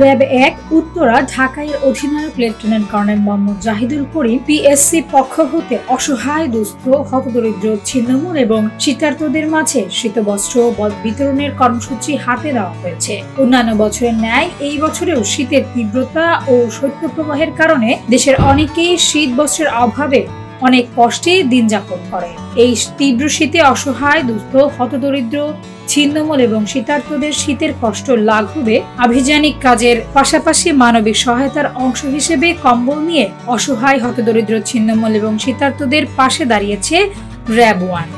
RAB ১ Uttara ঢাকাইয়ের অধিনায়ক lieutenant colonel Mohammad Zahidul করিম পিএসসির পক্ষ হতে অসহায় দুস্থ হতদরিদ্র ছিন্নমূল এবং শীতার্তদের মাঝে শীতবস্ত্র বিতরণের কর্মসূচি হাতে দেওয়া হয়েছে। অন্যান্য বছরের ন্যায় এই বছরেও শীতের তীব্রতা ও শৈত্যপ্রবাহের কারণে দেশের অনেকেই শীত বস্ত্রের অভাবে অনেক কষ্টে দিন যাপন করে। এই তীব্র শীতে অসহায় দুস্থ হতদরিদ্র ছিন্নমূল এবং শীতার্তদের শীতের কষ্ট লাঘবে আভিযানিক কাজের পাশাপাশি মানবিক সহায়তার অংশ হিসেবে কম্বল নিয়ে অসহায় হতদরিদ্র ছিন্নমূল এবং শীতার্তদের পাশে দাঁড়িয়েছে র্যাব 1।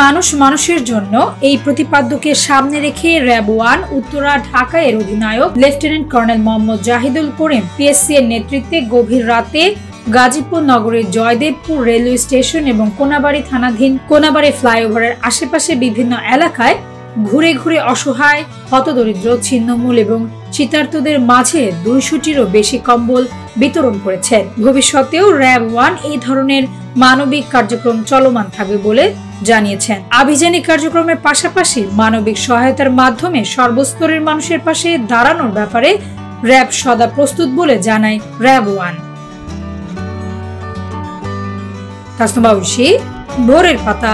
মানুষ মানুষের জন্য এই প্রতিপাদ্যকে সামনে রেখে র্যাব 1 উত্তরা ঢাকাইয়ের অধিনায়ক লেফটেন্যান্ট কর্নেল মোহাম্মদ জাহিদুল করিম পিএসসি এর নেতৃত্বে গভীর রাতে গাজীপুর নগরের জয়দেবপুর রেলওয়ে স্টেশন এবং কোনাবাড়ী থানাধীন কোনাবাড়ী ফ্লাইওভারের আশেপাশে বিভিন্ন এলাকায় ঘুরে ঘুরে অসহায় হতদরিদ্র ছিন্নমূল এবং শীতার্তদের মাঝে 200টিরও বেশি কম্বল বিতরণ করেছেন। ভবিষ্যতেও র্যাব 1 এই ধরনের মানবিক কার্যক্রম চলমান থাকবে বলে জানিয়েছেন। আভিযানিক কার্যক্রমের পাশাপাশি মানবিক সহায়তার মাধ্যমে সর্বস্তরের মানুষের পাশে দাঁড়ানোর ব্যাপারে র্যাব সদা প্রস্তুত বলে জানায় র্যাব 1। তাসনুবা ঐশী, ভোরের পাতা।